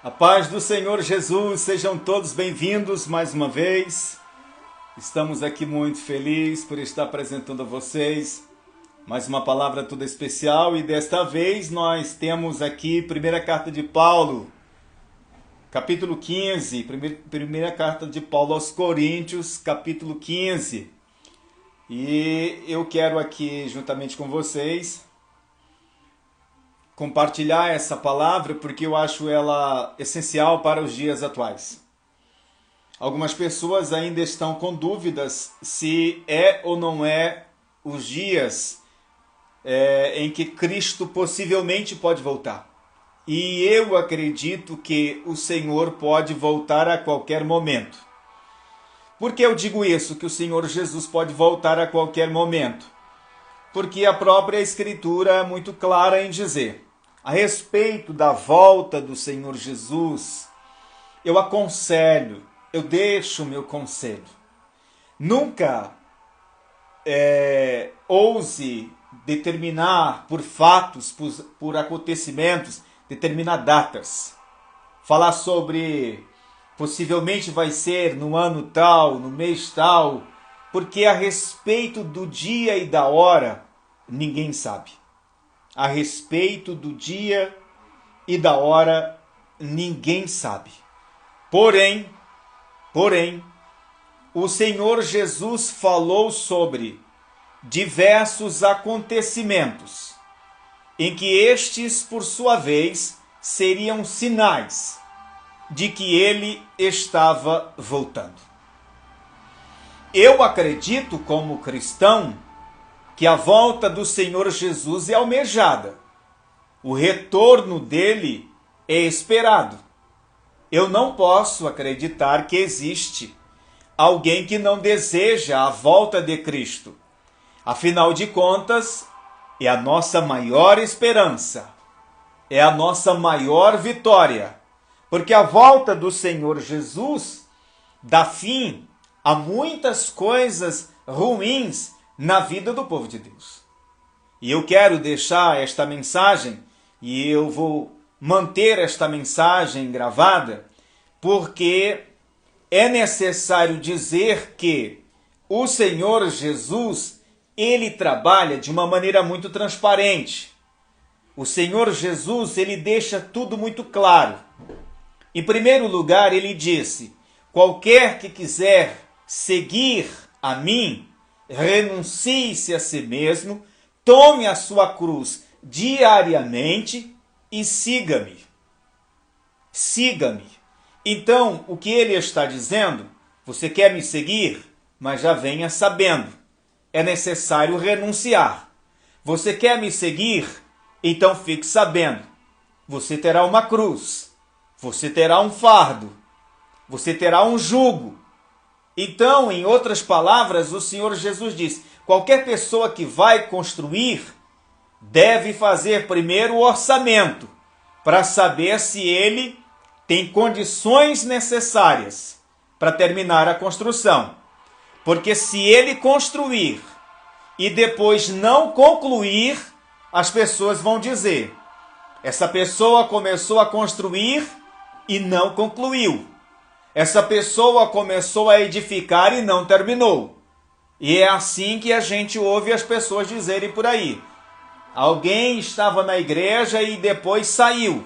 A paz do Senhor Jesus, sejam todos bem-vindos mais uma vez. Estamos aqui muito felizes por estar apresentando a vocês mais uma palavra toda especial e desta vez nós temos aqui primeira carta de Paulo, capítulo 15, primeira carta de Paulo aos Coríntios, capítulo 15. E eu quero aqui, juntamente com vocês, compartilhar essa palavra porque eu acho ela essencial para os dias atuais. Algumas pessoas ainda estão com dúvidas se é ou não é os dias em que Cristo possivelmente pode voltar. E eu acredito que o Senhor pode voltar a qualquer momento. Por que eu digo isso, que o Senhor Jesus pode voltar a qualquer momento? Porque a própria Escritura é muito clara em dizer: a respeito da volta do Senhor Jesus, eu aconselho, eu deixo o meu conselho. Nunca ouse determinar por fatos, por acontecimentos, determinar datas. Falar sobre possivelmente vai ser no ano tal, no mês tal, porque a respeito do dia e da hora, ninguém sabe. A respeito do dia e da hora, ninguém sabe. Porém, o Senhor Jesus falou sobre diversos acontecimentos, em que estes, por sua vez, seriam sinais de que ele estava voltando. Eu acredito, como cristão, que a volta do Senhor Jesus é almejada. O retorno dele é esperado. Eu não posso acreditar que existe alguém que não deseja a volta de Cristo. Afinal de contas, é a nossa maior esperança, é a nossa maior vitória, porque a volta do Senhor Jesus dá fim a muitas coisas ruins na vida do povo de Deus. E eu quero deixar esta mensagem, e eu vou manter esta mensagem gravada, porque é necessário dizer que o Senhor Jesus, ele trabalha de uma maneira muito transparente. O Senhor Jesus, ele deixa tudo muito claro. Em primeiro lugar, ele disse: qualquer que quiser seguir a mim, renuncie-se a si mesmo, tome a sua cruz diariamente e siga-me. Siga-me. Então, o que ele está dizendo? Você quer me seguir? Mas já venha sabendo. É necessário renunciar. Você quer me seguir? Então fique sabendo. Você terá uma cruz. Você terá um fardo. Você terá um jugo. Então, em outras palavras, o Senhor Jesus diz: qualquer pessoa que vai construir deve fazer primeiro o orçamento para saber se ele tem condições necessárias para terminar a construção. Porque se ele construir e depois não concluir, as pessoas vão dizer: essa pessoa começou a construir e não concluiu. Essa pessoa começou a edificar e não terminou. E é assim que a gente ouve as pessoas dizerem por aí: alguém estava na igreja e depois saiu.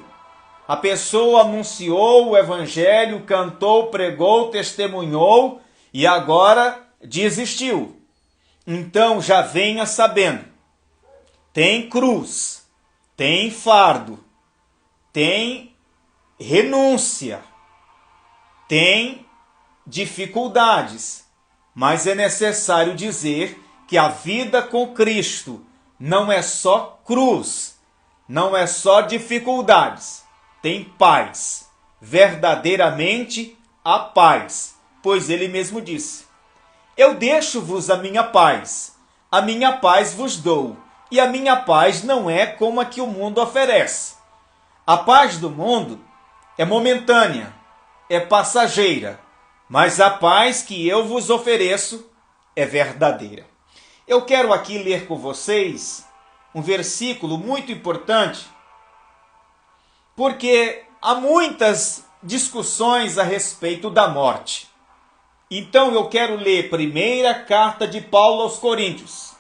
A pessoa anunciou o evangelho, cantou, pregou, testemunhou e agora desistiu. Então já venha sabendo: tem cruz, tem fardo, tem renúncia, tem dificuldades, mas é necessário dizer que a vida com Cristo não é só cruz, não é só dificuldades, tem paz, verdadeiramente a paz, pois ele mesmo disse: eu deixo-vos a minha paz vos dou, e a minha paz não é como a que o mundo oferece. A paz do mundo é momentânea, é passageira, mas a paz que eu vos ofereço é verdadeira. Eu quero aqui ler com vocês um versículo muito importante, porque há muitas discussões a respeito da morte. Então eu quero ler primeira carta de Paulo aos Coríntios,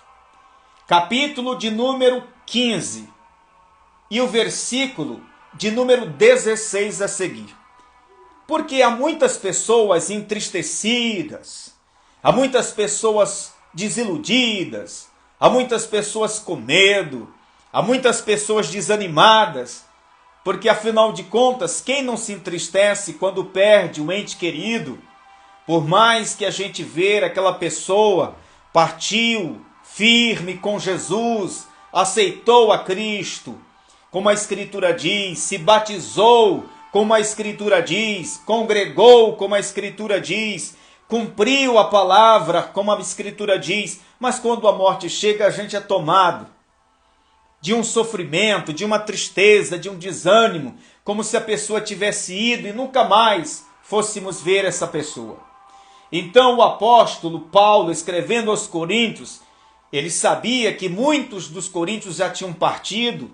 capítulo de número 15 e o versículo de número 16 a seguir. Porque há muitas pessoas entristecidas, há muitas pessoas desiludidas, há muitas pessoas com medo, há muitas pessoas desanimadas, porque afinal de contas, quem não se entristece quando perde um ente querido? Por mais que a gente vê aquela pessoa partiu firme com Jesus, aceitou a Cristo, como a Escritura diz, se batizou, como a Escritura diz, congregou, como a Escritura diz, cumpriu a palavra, como a Escritura diz, mas quando a morte chega, a gente é tomado de um sofrimento, de uma tristeza, de um desânimo, como se a pessoa tivesse ido e nunca mais fôssemos ver essa pessoa. Então o apóstolo Paulo, escrevendo aos Coríntios, ele sabia que muitos dos coríntios já tinham partido,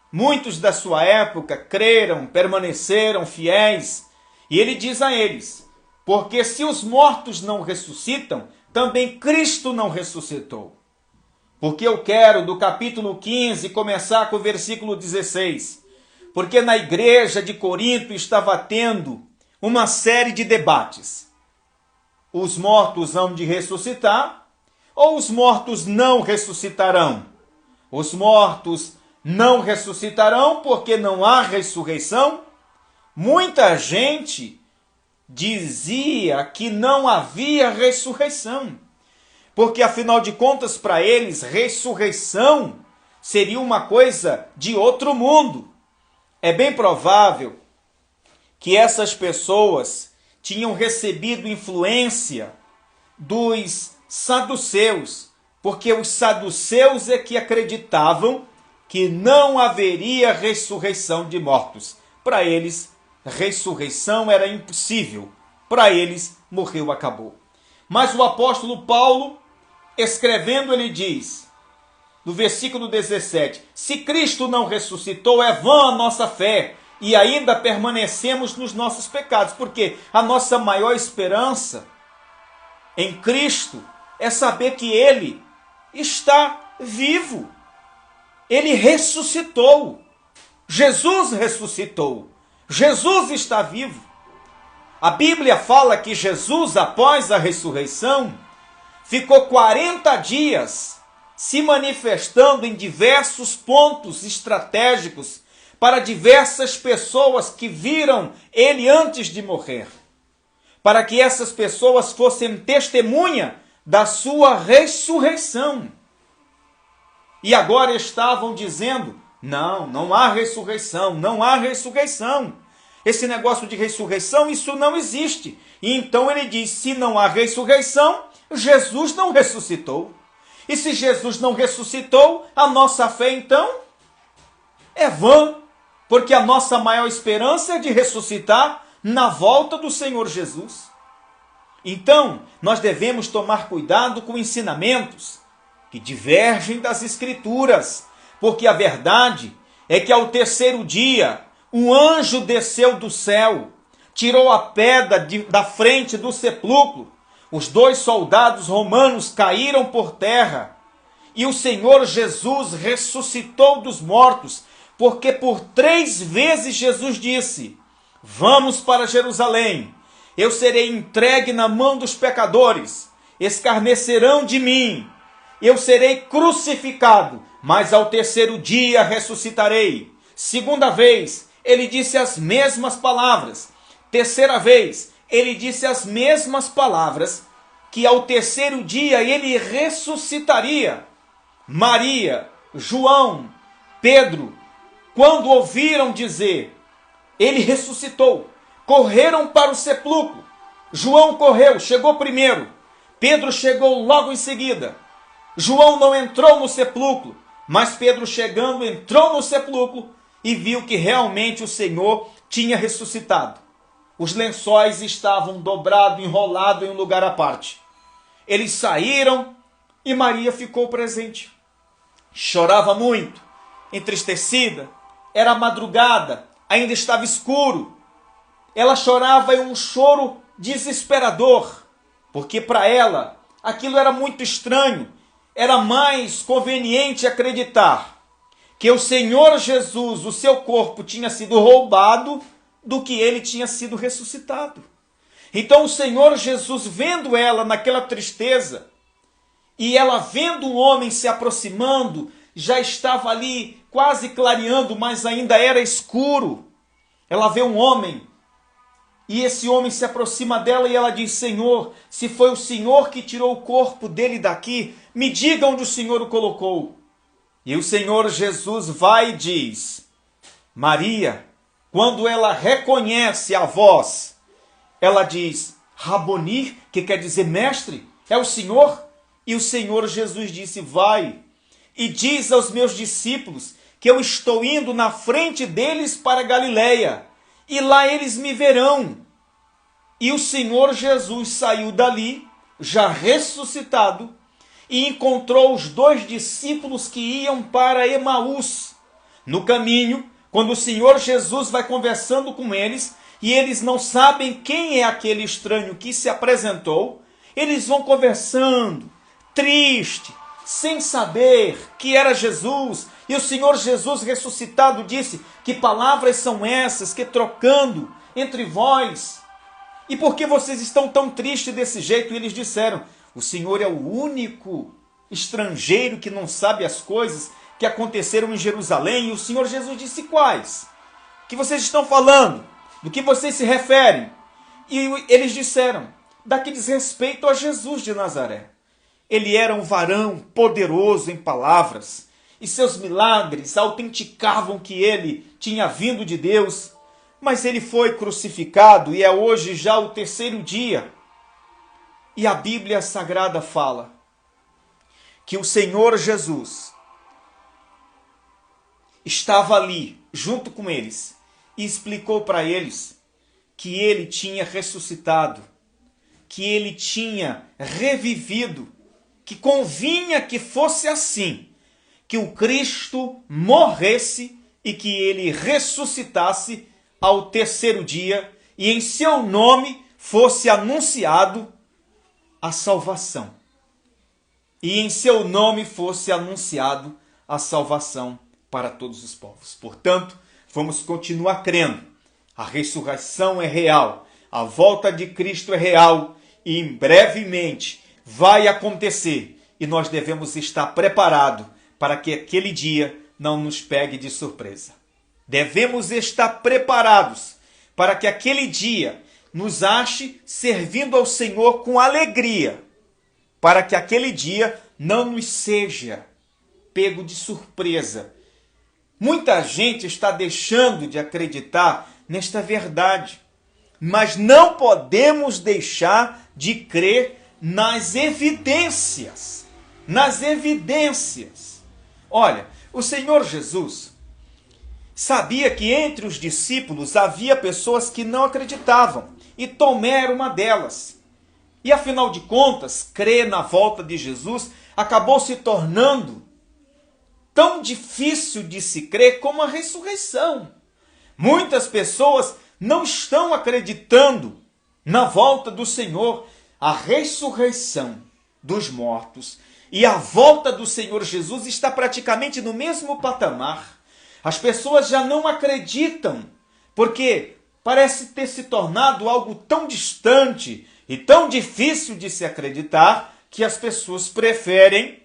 muitos da sua época creram, permaneceram fiéis, e ele diz a eles, porque se os mortos não ressuscitam, também Cristo não ressuscitou. Porque eu quero, do capítulo 15, começar com o versículo 16. Porque na igreja de Corinto estava tendo uma série de debates. Os mortos hão de ressuscitar ou os mortos não ressuscitarão? Os mortos não ressuscitarão porque não há ressurreição? Muita gente dizia que não havia ressurreição. Porque, afinal de contas, para eles, ressurreição seria uma coisa de outro mundo. É bem provável que essas pessoas tinham recebido influência dos saduceus, porque os saduceus é que acreditavam que não haveria ressurreição de mortos. Para eles, ressurreição era impossível. Para eles, morreu, acabou. Mas o apóstolo Paulo, escrevendo, ele diz, no versículo 17, se Cristo não ressuscitou, é vã a nossa fé, e ainda permanecemos nos nossos pecados, porque a nossa maior esperança em Cristo é saber que Ele está vivo. Ele ressuscitou. Jesus ressuscitou. Jesus está vivo. A Bíblia fala que Jesus, após a ressurreição, ficou 40 dias se manifestando em diversos pontos estratégicos para diversas pessoas que viram ele antes de morrer, para que essas pessoas fossem testemunha da sua ressurreição. E agora estavam dizendo, não há ressurreição, não há ressurreição. Esse negócio de ressurreição, isso não existe. E então ele diz, se não há ressurreição, Jesus não ressuscitou. E se Jesus não ressuscitou, a nossa fé então é vã, porque a nossa maior esperança é de ressuscitar na volta do Senhor Jesus. Então, nós devemos tomar cuidado com ensinamentos que divergem das Escrituras, porque a verdade é que ao terceiro dia, um anjo desceu do céu, tirou a pedra da frente do sepulcro, os 2 soldados romanos caíram por terra, e o Senhor Jesus ressuscitou dos mortos, porque por 3 vezes Jesus disse, vamos para Jerusalém, eu serei entregue na mão dos pecadores, escarnecerão de mim, eu serei crucificado, mas ao terceiro dia ressuscitarei. 2ª vez, ele disse as mesmas palavras. 3ª vez, ele disse as mesmas palavras, que ao terceiro dia ele ressuscitaria. Maria, João, Pedro, quando ouviram dizer, ele ressuscitou, correram para o sepulcro. João correu, chegou primeiro. Pedro chegou logo em seguida. João não entrou no sepulcro, mas Pedro chegando entrou no sepulcro e viu que realmente o Senhor tinha ressuscitado. Os lençóis estavam dobrados, enrolados em um lugar à parte. Eles saíram e Maria ficou presente. Chorava muito, entristecida. Era madrugada, ainda estava escuro. Ela chorava em um choro desesperador, porque para ela aquilo era muito estranho. Era mais conveniente acreditar que o Senhor Jesus, o seu corpo, tinha sido roubado do que ele tinha sido ressuscitado. Então o Senhor Jesus, vendo ela naquela tristeza, e ela vendo um homem se aproximando, já estava ali quase clareando, mas ainda era escuro. Ela vê um homem, e esse homem se aproxima dela e ela diz: Senhor, se foi o Senhor que tirou o corpo dele daqui, me diga onde o Senhor o colocou. E o Senhor Jesus vai e diz: Maria. Quando ela reconhece a voz, ela diz: Raboni, que quer dizer mestre, é o Senhor? E o Senhor Jesus disse: vai e diz aos meus discípulos que eu estou indo na frente deles para Galileia, e lá eles me verão. E o Senhor Jesus saiu dali, já ressuscitado, e encontrou os 2 discípulos que iam para Emaús. No caminho, quando o Senhor Jesus vai conversando com eles, e eles não sabem quem é aquele estranho que se apresentou, eles vão conversando, triste, sem saber que era Jesus. E o Senhor Jesus ressuscitado disse: que palavras são essas que trocando entre vós? E por que vocês estão tão tristes desse jeito? E eles disseram: o Senhor é o único estrangeiro que não sabe as coisas que aconteceram em Jerusalém. E o Senhor Jesus disse: quais? O que vocês estão falando? Do que vocês se referem? E eles disseram: da que diz respeito a Jesus de Nazaré. Ele era um varão poderoso em palavras, e seus milagres autenticavam que ele tinha vindo de Deus. Mas ele foi crucificado e é hoje já o 3º dia. E a Bíblia Sagrada fala que o Senhor Jesus estava ali junto com eles e explicou para eles que ele tinha ressuscitado, que ele tinha revivido, que convinha que fosse assim, que o Cristo morresse e que ele ressuscitasse ao 3º dia e em seu nome fosse anunciado a salvação. E em seu nome fosse anunciado a salvação para todos os povos. Portanto, vamos continuar crendo. A ressurreição é real, a volta de Cristo é real e brevemente vai acontecer. E nós devemos estar preparados para que aquele dia não nos pegue de surpresa. Devemos estar preparados para que aquele dia nos ache servindo ao Senhor com alegria, para que aquele dia não nos seja pego de surpresa. Muita gente está deixando de acreditar nesta verdade, mas não podemos deixar de crer nas evidências. Nas evidências. Olha, o Senhor Jesus sabia que entre os discípulos havia pessoas que não acreditavam, e Tomé era uma delas. E afinal de contas, crer na volta de Jesus acabou se tornando tão difícil de se crer como a ressurreição. Muitas pessoas não estão acreditando na volta do Senhor. A ressurreição dos mortos e a volta do Senhor Jesus está praticamente no mesmo patamar. As pessoas já não acreditam, porque parece ter se tornado algo tão distante e tão difícil de se acreditar, que as pessoas preferem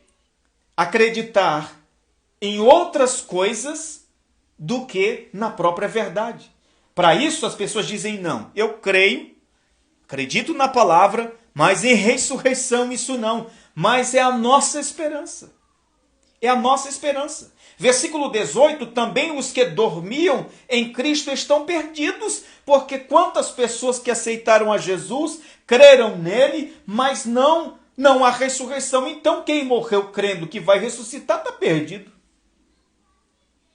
acreditar em outras coisas do que na própria verdade. Para isso as pessoas dizem: não, eu creio, acredito na palavra, mas em ressurreição isso não. Mas é a nossa esperança. É a nossa esperança. Versículo 18, também os que dormiam em Cristo estão perdidos, porque quantas pessoas que aceitaram a Jesus, creram nele, mas não há ressurreição. Então quem morreu crendo que vai ressuscitar está perdido.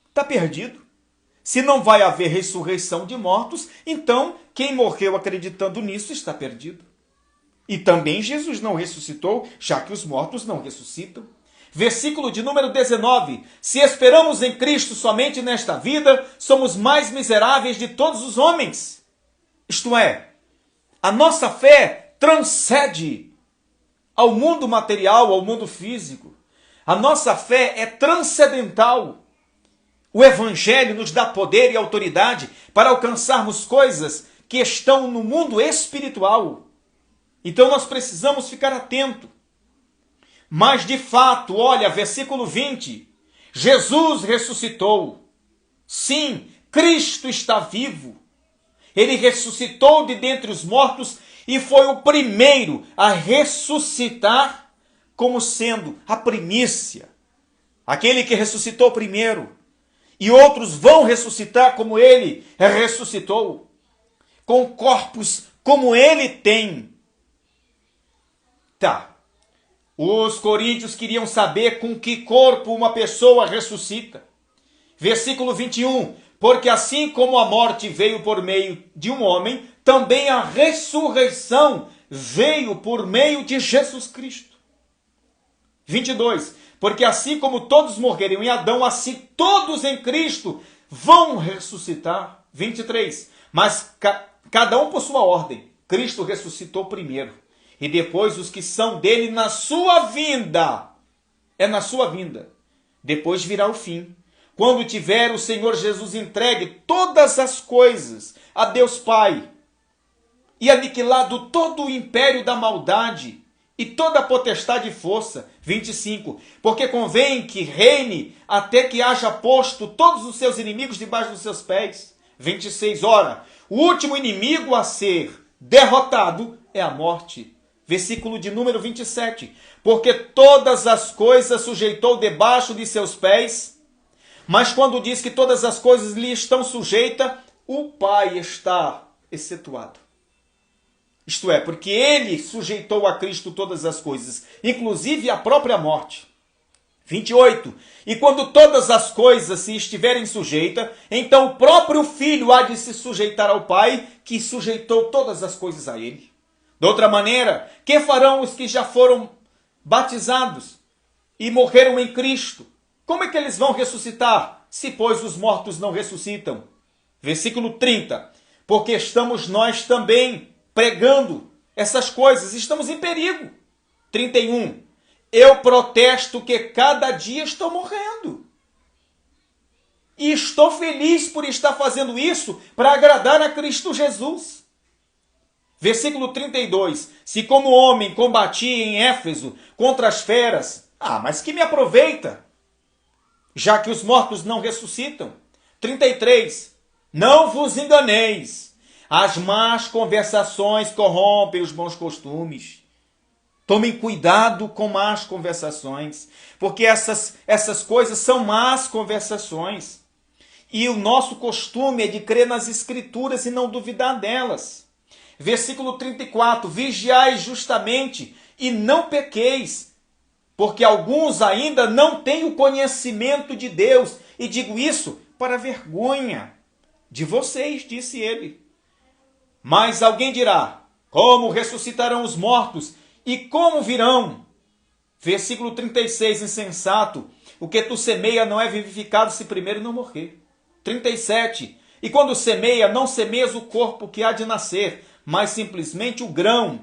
Está perdido. Se não vai haver ressurreição de mortos, então quem morreu acreditando nisso está perdido. E também Jesus não ressuscitou, já que os mortos não ressuscitam. Versículo de número 19. Se esperamos em Cristo somente nesta vida, somos mais miseráveis de todos os homens. Isto é, a nossa fé transcende ao mundo material, ao mundo físico. A nossa fé é transcendental. O Evangelho nos dá poder e autoridade para alcançarmos coisas que estão no mundo espiritual. Então nós precisamos ficar atentos. Mas de fato, olha, versículo 20, Jesus ressuscitou. Sim, Cristo está vivo. Ele ressuscitou de dentre os mortos e foi o primeiro a ressuscitar como sendo a primícia. Aquele que ressuscitou primeiro. E outros vão ressuscitar como ele ressuscitou. Com corpos como ele tem. Tá. Os coríntios queriam saber com que corpo uma pessoa ressuscita. Versículo 21. Porque assim como a morte veio por meio de um homem, também a ressurreição veio por meio de Jesus Cristo. 22. Porque assim como todos morreram em Adão, assim todos em Cristo vão ressuscitar. 23. Mas cada um por sua ordem. Cristo ressuscitou primeiro. E depois os que são dele na sua vinda. É na sua vinda. Depois virá o fim. Quando tiver o Senhor Jesus entregue todas as coisas a Deus Pai. E aniquilado todo o império da maldade. E toda a potestade e força. 25. Porque convém que reine até que haja posto todos os seus inimigos debaixo dos seus pés. 26. Ora, o último inimigo a ser derrotado é a morte. Versículo de número 27. Porque todas as coisas sujeitou debaixo de seus pés. Mas quando diz que todas as coisas lhe estão sujeitas, o Pai está excetuado. Isto é, porque ele sujeitou a Cristo todas as coisas, inclusive a própria morte. 28. E quando todas as coisas se estiverem sujeitas, então o próprio Filho há de se sujeitar ao Pai, que sujeitou todas as coisas a ele. De outra maneira, que farão os que já foram batizados e morreram em Cristo? Como é que eles vão ressuscitar, se pois os mortos não ressuscitam? Versículo 30. Porque estamos nós também pregando essas coisas, estamos em perigo. 31. Eu protesto que cada dia estou morrendo. E estou feliz por estar fazendo isso para agradar a Cristo Jesus. Versículo 32. Se como homem combati em Éfeso contra as feras, mas que me aproveita, já que os mortos não ressuscitam. 33. Não vos enganeis. As más conversações corrompem os bons costumes. Tomem cuidado com más conversações, porque essas coisas são más conversações. E o nosso costume é de crer nas Escrituras e não duvidar delas. Versículo 34. Vigiai justamente e não pequeis, porque alguns ainda não têm o conhecimento de Deus. E digo isso para vergonha de vocês, disse ele. Mas alguém dirá, como ressuscitarão os mortos e como virão? Versículo 36, insensato, o que tu semeia não é vivificado se primeiro não morrer. 37, e quando semeia, não semeias o corpo que há de nascer, mas simplesmente o grão,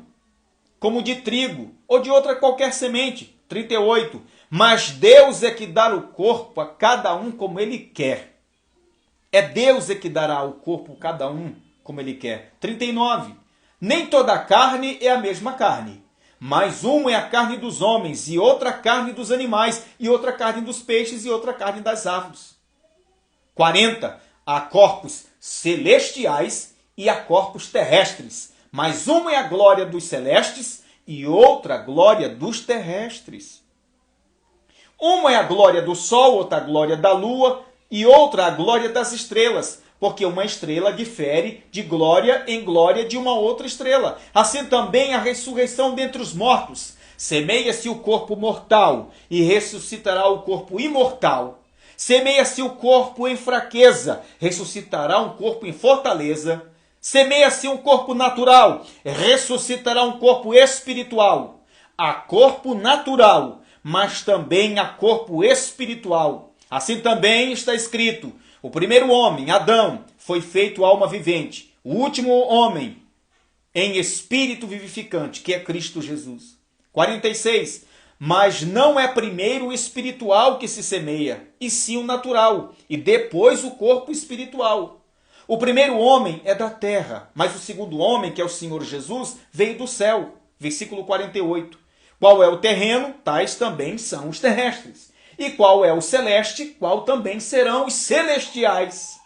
como de trigo ou de outra qualquer semente. 38, mas Deus é que dá o corpo a cada um como ele quer. É Deus é que dará o corpo a cada um como ele quer. 39. Nem toda a carne é a mesma carne, mas uma é a carne dos homens, e outra a carne dos animais, e outra a carne dos peixes, e outra a carne das árvores. 40. Há corpos celestiais e há corpos terrestres, mas uma é a glória dos celestes e outra a glória dos terrestres. Uma é a glória do sol, outra a glória da lua, e outra a glória das estrelas, porque uma estrela difere de glória em glória de uma outra estrela. Assim também a ressurreição dentre os mortos. Semeia-se o corpo mortal e ressuscitará o corpo imortal. Semeia-se o corpo em fraqueza, ressuscitará um corpo em fortaleza. Semeia-se um corpo natural, ressuscitará um corpo espiritual. Há corpo natural, mas também há corpo espiritual. Assim também está escrito: o primeiro homem, Adão, foi feito alma vivente. O último homem, em espírito vivificante, que é Cristo Jesus. 46. Mas não é primeiro o espiritual que se semeia, e sim o natural, e depois o corpo espiritual. O primeiro homem é da terra, mas o segundo homem, que é o Senhor Jesus, veio do céu. Versículo 48. Qual é o terreno? Tais também são os terrestres. E qual é o celeste? Qual também serão os celestiais.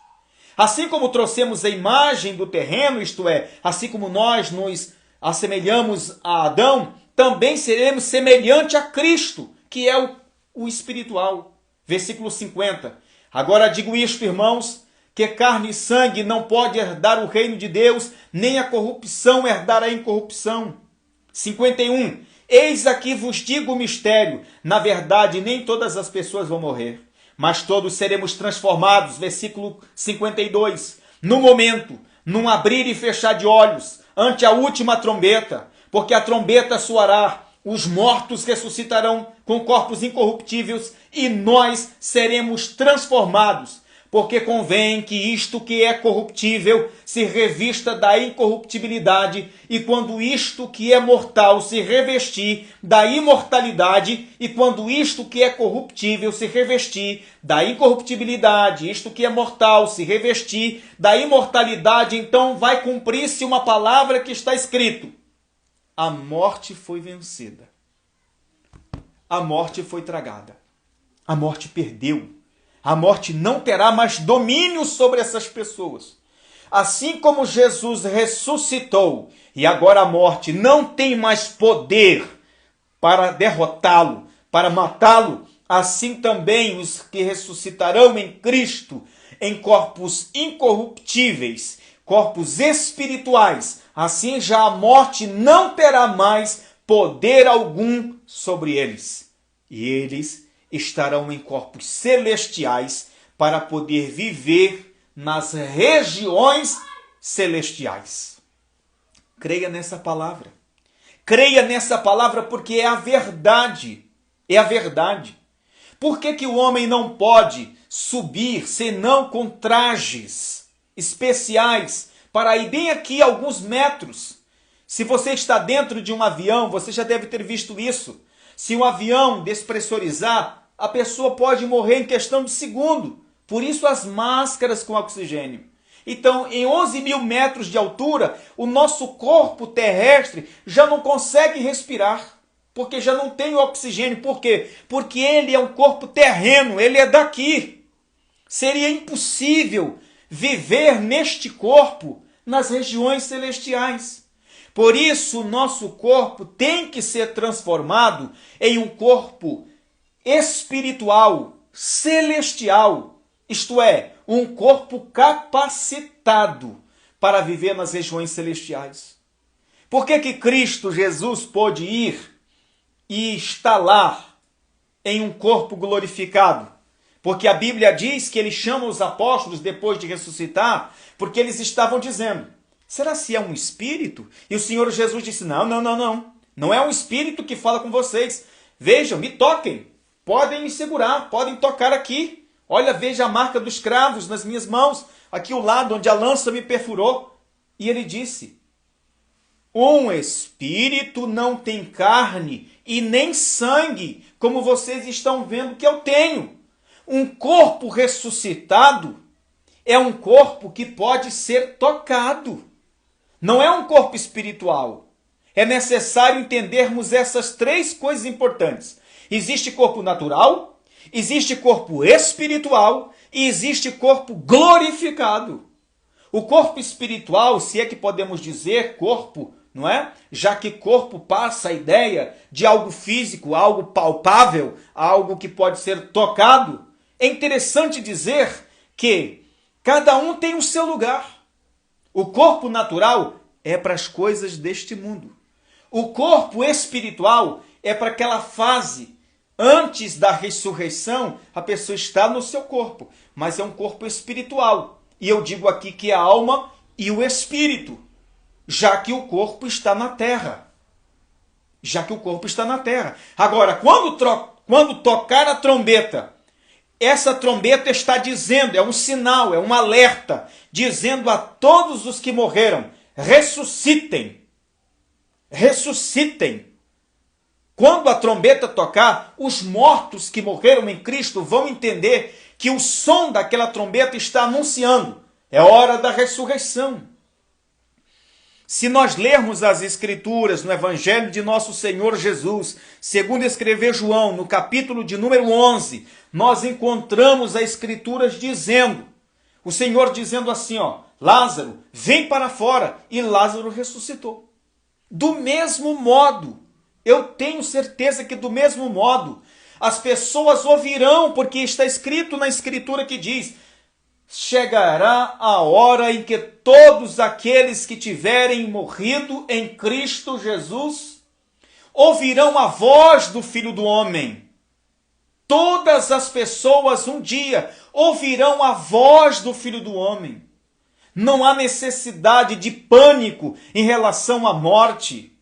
Assim como trouxemos a imagem do terreno, isto é, assim como nós nos assemelhamos a Adão, também seremos semelhante a Cristo, que é o espiritual. Versículo 50. Agora digo isto, irmãos, que carne e sangue não pode herdar o reino de Deus, nem a corrupção herdar a incorrupção. 51. Eis aqui vos digo o mistério. Na verdade, nem todas as pessoas vão morrer, mas todos seremos transformados. Versículo 52. No momento, num abrir e fechar de olhos, ante a última trombeta, porque a trombeta soará, os mortos ressuscitarão com corpos incorruptíveis e nós seremos transformados. Porque convém que isto que é corruptível se revista da incorruptibilidade, e quando isto que é mortal se revestir da imortalidade, e quando isto que é corruptível se revestir da incorruptibilidade, isto que é mortal se revestir da imortalidade, então vai cumprir-se uma palavra que está escrito: a morte foi vencida, a morte foi tragada, a morte perdeu. A morte não terá mais domínio sobre essas pessoas. Assim como Jesus ressuscitou e agora a morte não tem mais poder para derrotá-lo, para matá-lo, assim também os que ressuscitarão em Cristo, em corpos incorruptíveis, corpos espirituais, assim já a morte não terá mais poder algum sobre eles. E eles estarão em corpos celestiais para poder viver nas regiões celestiais. Creia nessa palavra. Creia nessa palavra porque é a verdade. É a verdade. Por que que o homem não pode subir senão com trajes especiais para ir bem aqui a alguns metros? Se você está dentro de um avião, você já deve ter visto isso. Se o avião despressurizar, a pessoa pode morrer em questão de segundo. Por isso as máscaras com oxigênio. Então, em 11 mil metros de altura, o nosso corpo terrestre já não consegue respirar, porque já não tem oxigênio. Por quê? Porque ele é um corpo terreno, ele é daqui. Seria impossível viver neste corpo nas regiões celestiais. Por isso, o nosso corpo tem que ser transformado em um corpo espiritual, celestial, isto é, um corpo capacitado para viver nas regiões celestiais. Por que que Cristo Jesus pôde ir e instalar em um corpo glorificado? Porque a Bíblia diz que ele chama os apóstolos depois de ressuscitar, porque eles estavam dizendo: será se é um espírito? E o Senhor Jesus disse: não. Não é um espírito que fala com vocês. Vejam, me toquem. Podem me segurar, podem tocar aqui. Olha, veja a marca dos cravos nas minhas mãos. Aqui o lado onde a lança me perfurou. E ele disse: um espírito não tem carne e nem sangue, como vocês estão vendo que eu tenho. Um corpo ressuscitado é um corpo que pode ser tocado. Não é um corpo espiritual. É necessário entendermos essas três coisas importantes. Existe corpo natural, existe corpo espiritual e existe corpo glorificado. O corpo espiritual, se é que podemos dizer corpo, não é? Já que corpo passa a ideia de algo físico, algo palpável, algo que pode ser tocado. É interessante dizer que cada um tem o seu lugar. O corpo natural é para as coisas deste mundo. O corpo espiritual é para aquela fase antes da ressurreição. A pessoa está no seu corpo, mas é um corpo espiritual. E eu digo aqui que é a alma e o espírito, já que o corpo está na terra. já que o corpo está na terra. Agora, quando tocar a trombeta, essa trombeta está dizendo, é um sinal, é um alerta, dizendo a todos os que morreram, ressuscitem, ressuscitem. Quando a trombeta tocar, os mortos que morreram em Cristo vão entender que o som daquela trombeta está anunciando, é hora da ressurreição. Se nós lermos as Escrituras no Evangelho de nosso Senhor Jesus, segundo escreveu João, no capítulo de número 11, nós encontramos as Escrituras dizendo, o Senhor dizendo assim, Lázaro, vem para fora, e Lázaro ressuscitou. Do mesmo modo, eu tenho certeza que do mesmo modo, as pessoas ouvirão, porque está escrito na Escritura que diz, chegará a hora em que todos aqueles que tiverem morrido em Cristo Jesus ouvirão a voz do Filho do Homem. Todas as pessoas um dia ouvirão a voz do Filho do Homem. Não há necessidade de pânico em relação à morte.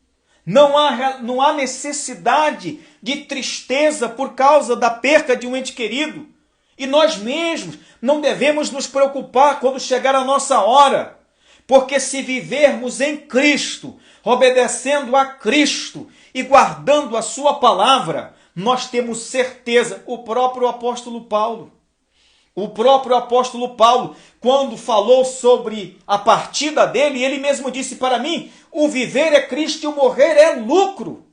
Não há necessidade de tristeza por causa da perca de um ente querido. E nós mesmos não devemos nos preocupar quando chegar a nossa hora. Porque se vivermos em Cristo, obedecendo a Cristo e guardando a sua palavra, nós temos certeza, o próprio apóstolo Paulo, quando falou sobre a partida dele, ele mesmo disse para mim, o viver é Cristo e o morrer é lucro.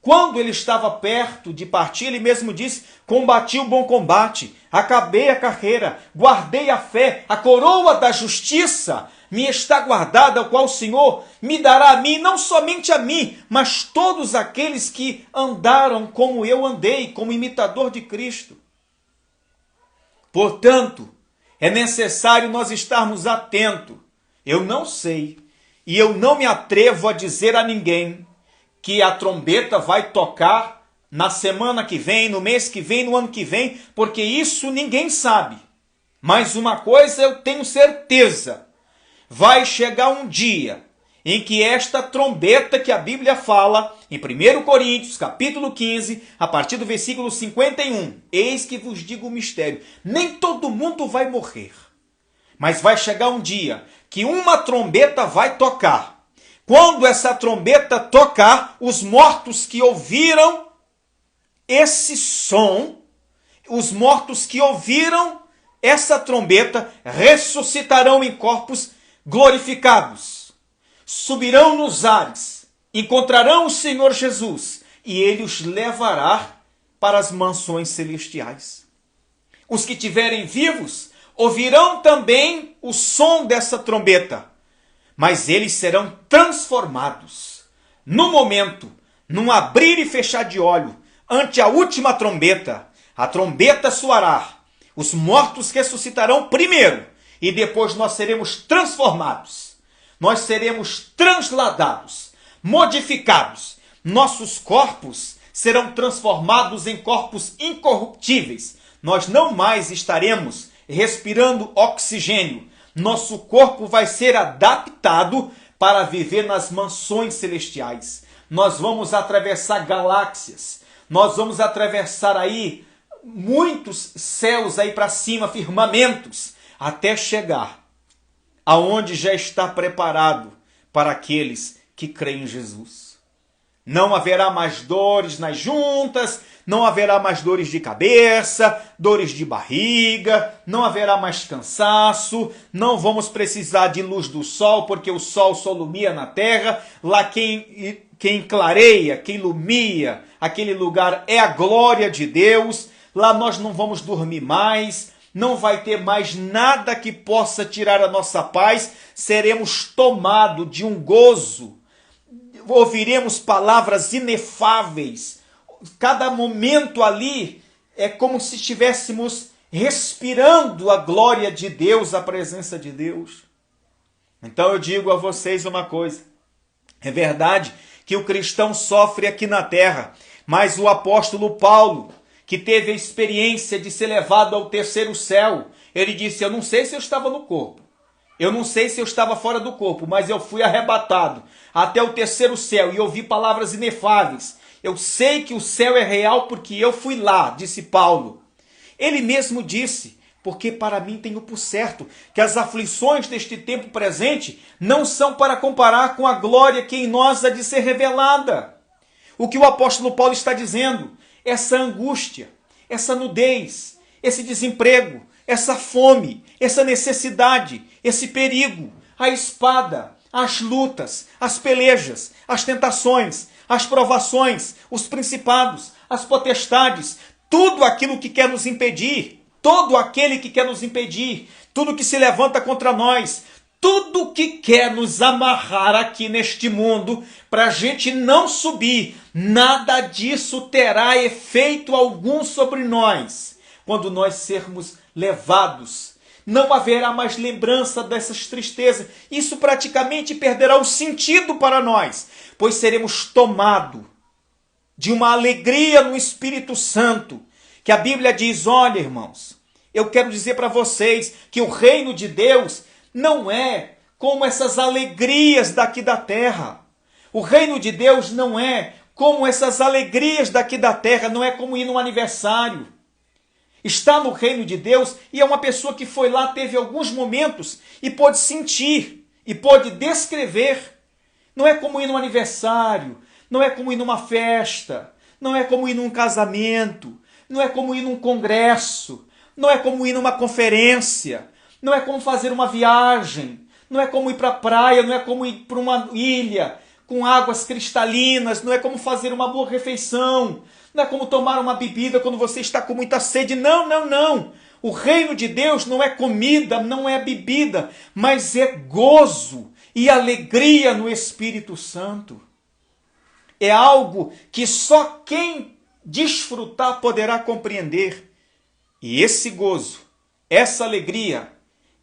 Quando ele estava perto de partir, ele mesmo disse, combati o bom combate, acabei a carreira, guardei a fé, a coroa da justiça me está guardada, o qual o Senhor me dará a mim, não somente a mim, mas todos aqueles que andaram como eu andei, como imitador de Cristo. Portanto, é necessário nós estarmos atentos. Eu não sei, e eu não me atrevo a dizer a ninguém que a trombeta vai tocar na semana que vem, no mês que vem, no ano que vem, porque isso ninguém sabe. Mas uma coisa eu tenho certeza, vai chegar um dia em que esta trombeta que a Bíblia fala, em 1 Coríntios, capítulo 15, a partir do versículo 51, eis que vos digo o mistério, nem todo mundo vai morrer, mas vai chegar um dia que uma trombeta vai tocar. Quando essa trombeta tocar, os mortos que ouviram esse som, os mortos que ouviram essa trombeta, ressuscitarão em corpos glorificados. Subirão nos ares, encontrarão o Senhor Jesus, e ele os levará para as mansões celestiais. Os que tiverem vivos ouvirão também o som dessa trombeta, mas eles serão transformados. No momento, num abrir e fechar de olho, ante a última trombeta, a trombeta soará, os mortos ressuscitarão primeiro, e depois nós seremos transformados. Nós seremos transladados, modificados. Nossos corpos serão transformados em corpos incorruptíveis. Nós não mais estaremos respirando oxigênio. Nosso corpo vai ser adaptado para viver nas mansões celestiais. Nós vamos atravessar galáxias. Nós vamos atravessar aí muitos céus aí para cima, firmamentos, até chegar aonde já está preparado para aqueles que creem em Jesus. Não haverá mais dores nas juntas, não haverá mais dores de cabeça, dores de barriga, não haverá mais cansaço, não vamos precisar de luz do sol, porque o sol só ilumina na terra. Lá quem clareia, quem ilumina aquele lugar é a glória de Deus. Lá nós não vamos dormir mais, não vai ter mais nada que possa tirar a nossa paz, seremos tomados de um gozo, ouviremos palavras inefáveis. Cada momento ali é como se estivéssemos respirando a glória de Deus, a presença de Deus. Então eu digo a vocês uma coisa, é verdade que o cristão sofre aqui na terra, mas o apóstolo Paulo, que teve a experiência de ser levado ao terceiro céu, ele disse, eu não sei se eu estava no corpo, Eu não sei se eu estava fora do corpo, mas eu fui arrebatado até o terceiro céu e ouvi palavras inefáveis. Eu sei que o céu é real porque eu fui lá, disse Paulo. Ele mesmo disse, porque para mim tenho por certo que as aflições deste tempo presente não são para comparar com a glória que em nós há de ser revelada. O que o apóstolo Paulo está dizendo, essa angústia, essa nudez, esse desemprego, essa fome, essa necessidade, esse perigo, a espada, as lutas, as pelejas, as tentações, as provações, os principados, as potestades, tudo aquilo que quer nos impedir, todo aquele que quer nos impedir, tudo que se levanta contra nós, tudo que quer nos amarrar aqui neste mundo para a gente não subir, nada disso terá efeito algum sobre nós. Quando nós sermos levados, não haverá mais lembrança dessas tristezas. Isso praticamente perderá o sentido para nós, pois seremos tomados de uma alegria no Espírito Santo, que a Bíblia diz, olha irmãos, eu quero dizer para vocês que o reino de Deus não é como essas alegrias daqui da terra. O reino de Deus não é como essas alegrias daqui da terra, não é como ir num aniversário. Está no reino de Deus e é uma pessoa que foi lá, teve alguns momentos e pôde sentir e pôde descrever. Não é como ir num aniversário, não é como ir numa festa, não é como ir num casamento, não é como ir num congresso, não é como ir numa conferência, não é como fazer uma viagem, não é como ir para a praia, não é como ir para uma ilha com águas cristalinas, não é como fazer uma boa refeição, não é como tomar uma bebida quando você está com muita sede. Não, não, não. O reino de Deus não é comida, não é bebida, mas é gozo e alegria no Espírito Santo. É algo que só quem desfrutar poderá compreender. E esse gozo, essa alegria,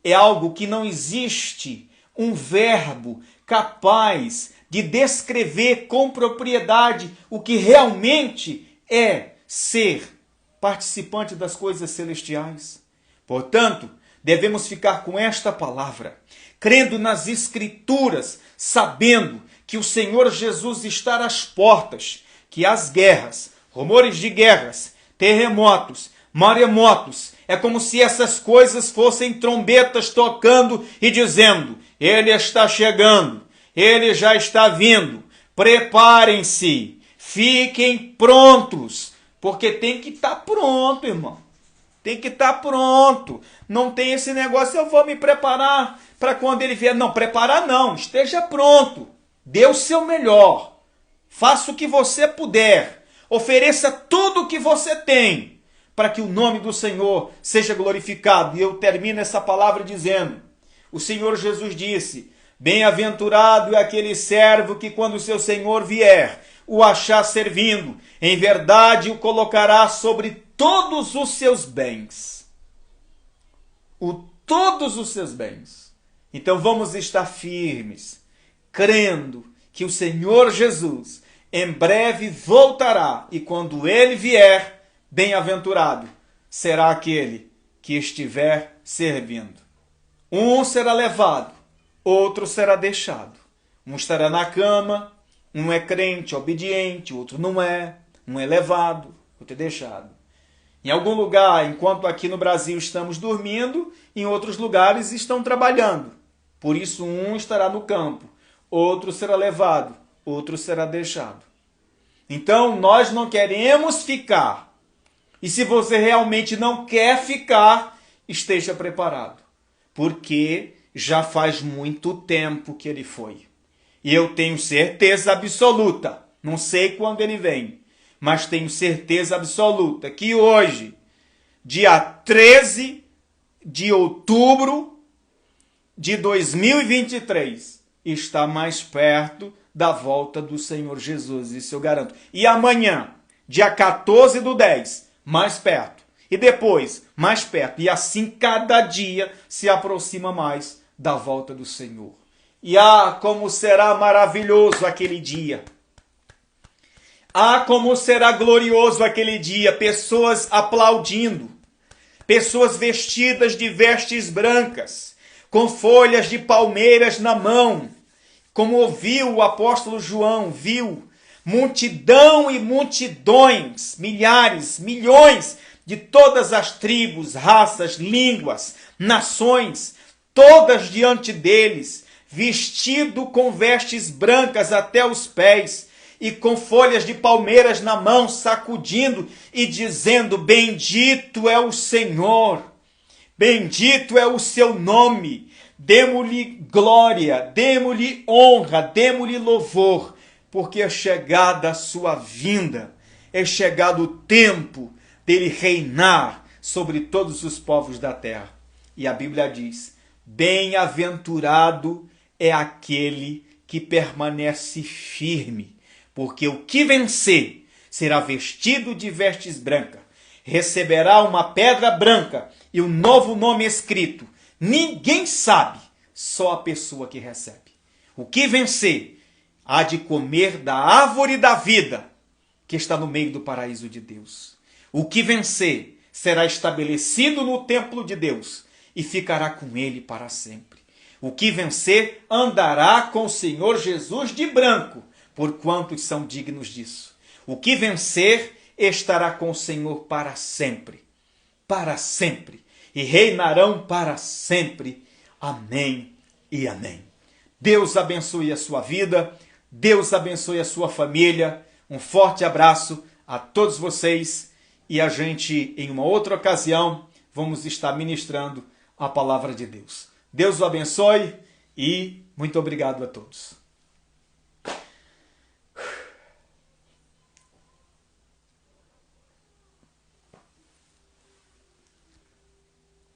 é algo que não existe um verbo capaz de descrever com propriedade o que realmente é ser participante das coisas celestiais. Portanto, devemos ficar com esta palavra, crendo nas Escrituras, sabendo que o Senhor Jesus está às portas, que as guerras, rumores de guerras, terremotos, maremotos, é como se essas coisas fossem trombetas tocando e dizendo, ele está chegando, ele já está vindo, preparem-se, fiquem prontos, porque tem que estar pronto, irmão. Tem que estar pronto. Não tem esse negócio, eu vou me preparar para quando ele vier. Não, preparar não, esteja pronto. Dê o seu melhor. Faça o que você puder. Ofereça tudo o que você tem para que o nome do Senhor seja glorificado. E eu termino essa palavra dizendo, o Senhor Jesus disse, bem-aventurado é aquele servo que quando o seu Senhor vier, o achar servindo, em verdade o colocará sobre todos os seus bens. Todos os seus bens. Então vamos estar firmes, crendo que o Senhor Jesus em breve voltará e quando ele vier, bem-aventurado será aquele que estiver servindo. Um será levado, outro será deixado. Um estará na cama, um é crente, obediente, outro não é. Um é levado, outro é deixado. Em algum lugar, enquanto aqui no Brasil estamos dormindo, em outros lugares estão trabalhando. Por isso um estará no campo, outro será levado, outro será deixado. Então nós não queremos ficar. E se você realmente não quer ficar, esteja preparado. Porque já faz muito tempo que ele foi. E eu tenho certeza absoluta, não sei quando ele vem, mas tenho certeza absoluta que hoje, dia 13 de outubro de 2023, está mais perto da volta do Senhor Jesus, isso eu garanto. E amanhã, dia 14/10, mais perto. E depois, mais perto. E assim cada dia se aproxima mais da volta do Senhor. E como será maravilhoso aquele dia. Como será glorioso aquele dia. Pessoas aplaudindo. Pessoas vestidas de vestes brancas. com folhas de palmeiras na mão, como ouviu o apóstolo João, viu multidão e multidões, milhares, milhões de todas as tribos, raças, línguas, nações, todas diante deles, vestido com vestes brancas até os pés e com folhas de palmeiras na mão, sacudindo e dizendo: bendito é o Senhor, bendito é o seu nome, demo-lhe glória, demo-lhe honra, demo-lhe louvor, porque é chegada a sua vinda, é chegado o tempo dele reinar sobre todos os povos da terra. E a Bíblia diz: bem-aventurado é aquele que permanece firme, porque o que vencer será vestido de vestes brancas, receberá uma pedra branca e um novo nome escrito. Ninguém sabe, só a pessoa que recebe. O que vencer há de comer da árvore da vida que está no meio do paraíso de Deus. O que vencer será estabelecido no templo de Deus e ficará com ele para sempre. O que vencer andará com o Senhor Jesus de branco, porquanto são dignos disso. O que vencer estará com o Senhor para sempre, e reinarão para sempre. Amém e amém. Deus abençoe a sua vida, Deus abençoe a sua família. Um forte abraço a todos vocês e a gente, em uma outra ocasião, vamos estar ministrando a palavra de Deus. Deus o abençoe e muito obrigado a todos.